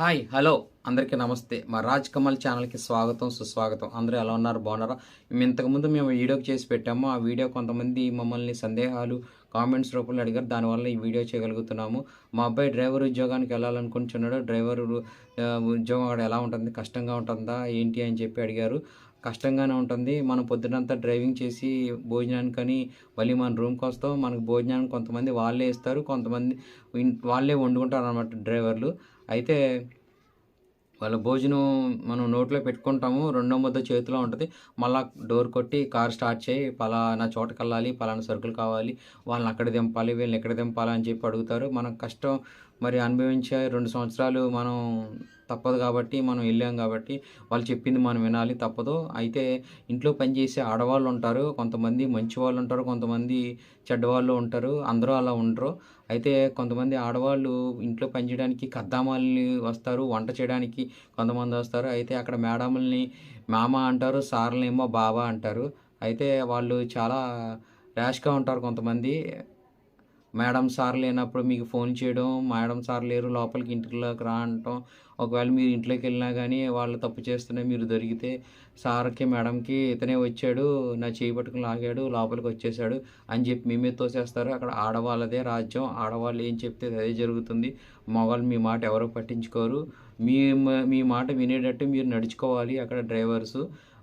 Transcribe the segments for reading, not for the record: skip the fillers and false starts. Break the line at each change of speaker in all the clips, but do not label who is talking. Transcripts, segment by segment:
Hi hello అందరికీ నమస్తే. మా రాజ్ కమల్ ఛానల్కి స్వాగతం సుస్వాగతం. అందరూ ఎలా ఉన్నారు, బాగున్నారా? ఇంతకుముందు మేము వీడియోకి చేసి పెట్టాము. ఆ వీడియో కొంతమంది మమ్మల్ని సందేహాలు కామెంట్స్ రూపంలో అడిగారు. దానివల్ల ఈ వీడియో చేయగలుగుతున్నాము. మా అబ్బాయి డ్రైవర్ ఉద్యోగానికి వెళ్ళాలనుకుంటున్నాడు. డ్రైవర్ ఉద్యోగం అక్కడ ఎలా ఉంటుంది, కష్టంగా ఉంటుందా ఏంటి అని చెప్పి అడిగారు. కష్టంగానే ఉంటుంది. మనం పొద్దునంతా డ్రైవింగ్ చేసి భోజనానికని మళ్ళీ మన రూమ్కి వస్తాం. మనకు భోజనానికి కొంతమంది వాళ్ళే ఇస్తారు, కొంతమంది వాళ్ళే వండుకుంటారు అన్నమాట డ్రైవర్లు. అయితే వాళ్ళ భోజనం మనం నోట్లో పెట్టుకుంటాము, రెండో ముద్ద చేతిలో ఉంటుంది. మళ్ళా డోర్ కొట్టి కార్ స్టార్ట్ చేయి, పలానా చోటకి వెళ్ళాలి, పలానా సరుకులు కావాలి, వాళ్ళని అక్కడ దింపాలి, వీళ్ళని ఎక్కడ దింపాలి అని చెప్పి అడుగుతారు. మనం కష్టం మరి అనుభవించే 2 సంవత్సరాలు మనం తప్పదు కాబట్టి మనం వెళ్ళాం కాబట్టి వాళ్ళు చెప్పింది మనం వినాలి, తప్పదు. అయితే ఇంట్లో పనిచేసే ఆడవాళ్ళు ఉంటారు, కొంతమంది మంచి వాళ్ళు ఉంటారు, కొంతమంది చెడ్డవాళ్ళు ఉంటారు, అందరూ అలా ఉండరు. అయితే కొంతమంది ఆడవాళ్ళు ఇంట్లో పనిచేయడానికి కద్దామాలని వస్తారు, వంట చేయడానికి కొంతమంది వస్తారు. అయితే అక్కడ మేడముల్ని మామ అంటారు, సార్లనేమో బాబా అంటారు. అయితే వాళ్ళు చాలా ర్యాష్గా ఉంటారు కొంతమంది. మేడం సార్ లేనప్పుడు మీకు ఫోన్ చేయడం, మేడం సార్ లేరు లోపలికి ఇంట్లోకి రా అనటం. ఒకవేళ మీరు ఇంట్లోకి వెళ్ళినా కానీ వాళ్ళు తప్పు చేస్తూనే మీరు దొరికితే సార్కి మేడంకి ఇతనే వచ్చాడు, నా చేయి పట్టుకుని లాగాడు, లోపలికి వచ్చేసాడు అని చెప్పి మీ మీద తోసేస్తారు. అక్కడ ఆడవాళ్ళదే రాజ్యం, ఆడవాళ్ళు ఏం చెప్తే అదే జరుగుతుంది. మగవాళ్ళు మీ మాట ఎవరో పట్టించుకోరు. మీ మీ మాట వినేటట్టు మీరు నడుచుకోవాలి. అక్కడ డ్రైవర్సు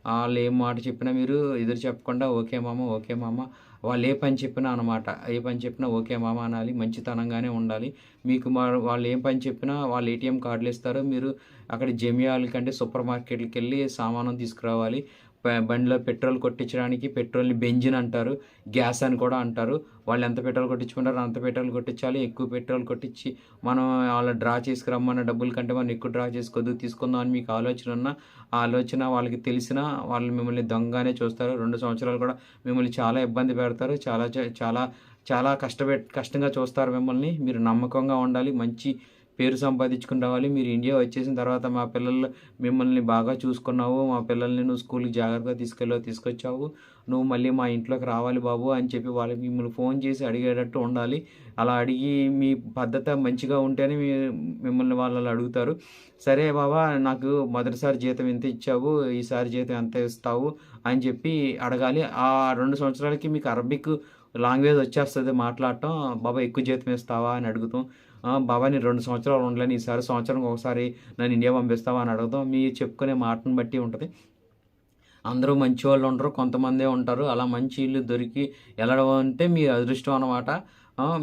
వాళ్ళు ఏం మాట చెప్పినా మీరు ఎదురు చెప్పకుండా ఓకే మామ, ఓకే మామ, వాళ్ళు ఏ పని చెప్పినా అనమాట. ఏ పని చెప్పినా ఓకే మామ అనాలి. మంచితనంగానే ఉండాలి. మీకు వాళ్ళు ఏం పని చెప్పినా వాళ్ళు ఏటీఎం కార్డులు ఇస్తారు. మీరు అక్కడ జమియాలకంటే సూపర్ మార్కెట్లకి వెళ్ళి సామానం తీసుకురావాలి. బండిలో పెట్రోల్ కొట్టించడానికి పెట్రోల్ని బెంజిన్ అంటారు, గ్యాస్ అని కూడా అంటారు. వాళ్ళు ఎంత పెట్రోల్ కొట్టించుకుంటారో అంత పెట్రోల్ కొట్టించాలి. ఎక్కువ పెట్రోల్ కొట్టించి మనం వాళ్ళ డ్రా చేసుకురమ్మన్న డబ్బుల కంటే మనం ఎక్కువ డ్రా చేసుకోవద్దు, తీసుకుందాం అని మీకు ఆలోచన ఉన్న ఆ ఆలోచన వాళ్ళకి తెలిసినా వాళ్ళు మిమ్మల్ని దొంగగానే చూస్తారు. 2 సంవత్సరాలు కూడా మిమ్మల్ని చాలా ఇబ్బంది పెడతారు. చాలా చాలా కష్టంగా చూస్తారు మిమ్మల్ని. మీరు నమ్మకంగా ఉండాలి. మంచి పేరు సంపాదించుకుని రావాలి. మీరు ఇండియా వచ్చేసిన తర్వాత మా పిల్లలు మిమ్మల్ని బాగా చూసుకున్నావు, మా పిల్లల్ని నువ్వు స్కూల్కి జాగ్రత్తగా తీసుకొచ్చావు, నువ్వు మళ్ళీ మా ఇంట్లోకి రావాలి బాబు అని చెప్పి వాళ్ళకి మిమ్మల్ని ఫోన్ చేసి అడిగేటట్టు ఉండాలి. అలా అడిగి మీ పద్ధతి మంచిగా ఉంటేనే మిమ్మల్ని వాళ్ళు అడుగుతారు. సరే బాబా, నాకు మొదటిసారి జీతం ఎంత ఇచ్చావు, ఈసారి జీతం ఎంత ఇస్తావు అని చెప్పి అడగాలి. ఆ 2 సంవత్సరాలకి మీకు అరబిక్ లాంగ్వేజ్ వచ్చేస్తుంది మాట్లాడటం. బాబా ఎక్కువ జీతం ఇస్తావా అని అడుగుతాం. బాబా నేను 2 సంవత్సరాలు ఉండలేను, ఈసారి సంవత్సరానికి ఒకసారి నన్ను ఇండియా పంపిస్తావా అని అడుగుతాం. మీరు చెప్పుకునే మాటను బట్టి ఉంటుంది. అందరూ మంచివాళ్ళు ఉండరు, కొంతమందే ఉంటారు. అలా మంచి ఇల్లు దొరికి వెళ్ళడం అంటే మీ అదృష్టం అన్నమాట.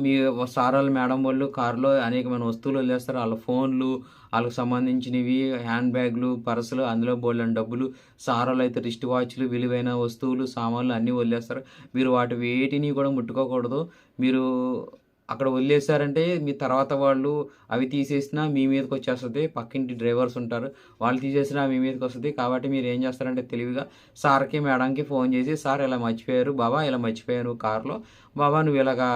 మీ సారాలు మేడం వాళ్ళు కారులో అనేకమైన వస్తువులు వదిలేస్తారు. వాళ్ళ ఫోన్లు, వాళ్ళకి సంబంధించినవి, హ్యాండ్ బ్యాగులు, పర్సులు, అందులో బోల్డని డబ్బులు, సారాలు అయితే రిస్ట్ వాచ్లు, విలువైన వస్తువులు, సామాన్లు అన్నీ వదిలేస్తారు. మీరు వాటి వేటిని కూడా ముట్టుకోకూడదు. మీరు అక్కడ వదిలేసారంటే మీ తర్వాత వాళ్ళు అవి తీసేసినా మీ మీదకి వచ్చేస్తుంది. పక్కింటి డ్రైవర్స్ ఉంటారు, వాళ్ళు తీసేసినా మీ మీదకి వస్తుంది. కాబట్టి మీరు ఏం చేస్తారంటే తెలివిగా సార్కి మేడంకి ఫోన్ చేసి, సార్ ఇలా మర్చిపోయారు బాబా, ఇలా మర్చిపోయాను కార్లో, బాబా నువ్వు ఇలాగా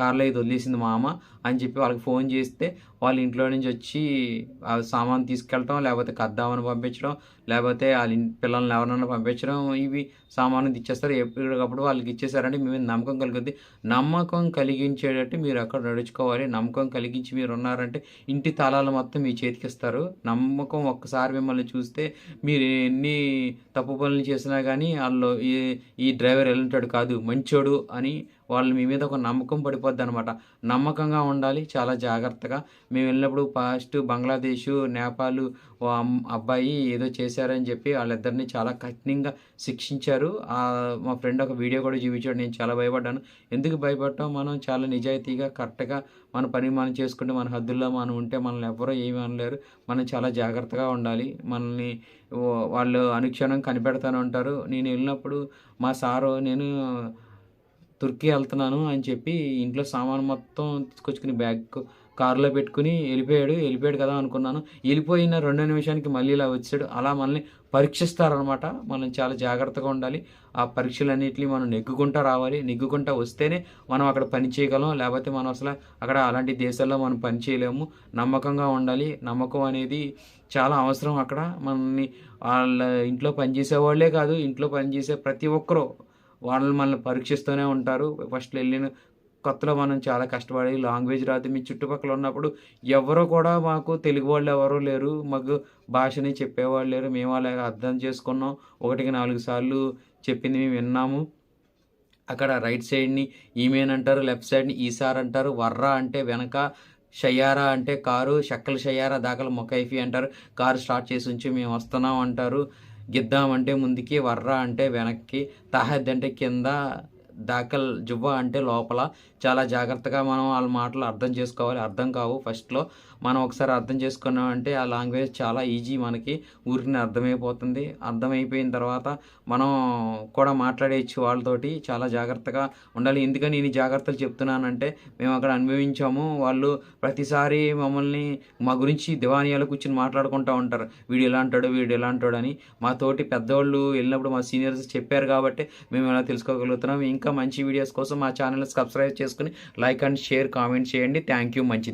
కార్లో ఇది వదిలేసింది మామ అని చెప్పి వాళ్ళకి ఫోన్ చేస్తే వాళ్ళ ఇంట్లో నుంచి వచ్చి ఆ సామాన్ తీసుకెళ్ళటం, లేకపోతే కద్దామని పంపించడం, లేకపోతే వాళ్ళ పిల్లల్ని ఎవరన్నా పంపించడం, ఇవి సామాను ఇచ్చేస్తారు. ఎప్పటికప్పుడు వాళ్ళకి ఇచ్చేసారంటే మీ మీద నమ్మకం కలుగుద్ది. నమ్మకం కలిగించేటట్టు మీరు అక్కడ నడుచుకోవాలి. నమ్మకం కలిగించి మీరు ఉన్నారంటే ఇంటి తాళాలు మొత్తం మీ చేతికి ఇస్తారు. నమ్మకం ఒక్కసారి మిమ్మల్ని చూస్తే మీరు ఎన్ని తప్పు పనులు చేసినా కానీ వాళ్ళు ఈ డ్రైవర్ ఎలాంటాడు కాదు, మంచోడు అని వాళ్ళు మీ మీద ఒక నమ్మకం పడిపోద్ది అనమాట. నమ్మకంగా ఉండాలి, చాలా జాగ్రత్తగా. మేము వెళ్ళినప్పుడు ఫస్ట్ బంగ్లాదేశ్, నేపాల్ అబ్బాయి ఏదో చేశారని చెప్పి వాళ్ళిద్దరిని చాలా కఠినంగా శిక్షించారు. మా ఫ్రెండ్ ఒక వీడియో కూడా చూపించాడు. నేను చాలా భయపడ్డాను. ఎందుకు భయపడటం, మనం చాలా నిజాయితీగా కరెక్ట్గా మన పని మనం చేసుకుంటే మన హద్దుల్లో మనం ఉంటే మనల్ని ఎవరో ఏమీ అనలేరు. మనం చాలా జాగ్రత్తగా ఉండాలి. మనల్ని వాళ్ళు అనుక్షణం కనిపెడతానే ఉంటారు. నేను వెళ్ళినప్పుడు మా సారు నేను తుర్కీ వెళ్తున్నాను అని చెప్పి ఇంట్లో సామాను మొత్తం తీసుకొచ్చుకుని బ్యాగ్ కారులో పెట్టుకుని వెళ్ళిపోయాడు కదా అనుకున్నాను. వెళ్ళిపోయిన 2 నిమిషానికి మళ్ళీ ఇలా వచ్చాడు. అలా మనల్ని పరీక్షిస్తారనమాట. మనం చాలా జాగ్రత్తగా ఉండాలి. ఆ పరీక్షలన్నింటినీ మనం నెగ్గుకుంటూ రావాలి. నెగ్గుకుంటూ వస్తేనే మనం అక్కడ పని చేయగలం, లేకపోతే మనం అసలు అక్కడ అలాంటి దేశాల్లో మనం పని చేయలేము. నమ్మకంగా ఉండాలి. నమ్మకం అనేది చాలా అవసరం అక్కడ. మనల్ని వాళ్ళ ఇంట్లో పనిచేసే వాళ్ళే కాదు, ఇంట్లో పనిచేసే ప్రతి ఒక్కరూ వాళ్ళు మనల్ని పరీక్షిస్తూనే ఉంటారు. ఫస్ట్ వెళ్ళిన కొత్తలో మనం చాలా కష్టపడి లాంగ్వేజ్ రాదు. మీ చుట్టుపక్కల ఉన్నప్పుడు ఎవరు కూడా మాకు తెలుగు వాళ్ళు ఎవరు లేరు. మాకు భాషని చెప్పేవాళ్ళు లేరు. మేము అలాగ అర్థం చేసుకున్నాం. ఒకటికి 4 సార్లు చెప్పింది మేము విన్నాము. అక్కడ రైట్ సైడ్‌ని ఈమెన్ అంటారు. లెఫ్ట్ సైడ్‌ని ఈసార్ అంటారు. వర్రా అంటే వెనక, షయ్యారా అంటే కారు, షక్కల్ షయ్యారా దాకల మొకైఫీ అంటారు. కారు స్టార్ట్ చేసి ఉంచి మేము వస్తున్నాం అంటారు. గిద్దాం అంటే ముందుకి, వర్రా అంటే వెనక్కి, తహద్ అంటే కింద, దాకల్ జువ్వ అంటే లోపల. చాలా జాగ్రత్తగా మనం వాళ్ళ మాటలు అర్థం చేసుకోవాలి. అర్థం కావు ఫస్ట్‌లో. మనం ఒకసారి అర్థం చేసుకున్నామంటే ఆ లాంగ్వేజ్ చాలా ఈజీ మనకి. ఊరికనే అర్థమైపోతుంది. అర్థమైపోయిన తర్వాత మనం కూడా మాట్లాడేయచ్చు వాళ్ళతోటి. చాలా జాగ్రత్తగా ఉండాలి. ఎందుకని ఇన్ని జాగ్రత్తలు చెప్తున్నానంటే మేము అక్కడ అనుభవించాము. వాళ్ళు ప్రతిసారి మమ్మల్ని మా గురించి దివానియాలో కూర్చొని మాట్లాడుకుంటూ ఉంటారు. వీడు ఇలా అంటాడు, వీడు ఇలా అంటాడు అని. మా తోటి పెద్దోళ్ళు వెళ్ళినప్పుడు మా సీనియర్స్ చెప్పారు కాబట్టి మేము ఇలా తెలుసుకోగలుగుతున్నాం. ఇంకా మంచి వీడియోస్ కోసం మా ఛానల్ని సబ్స్క్రైబ్ చేసుకుని లైక్ అండ్ షేర్, కామెంట్ చేయండి. Thank you. మంచిది.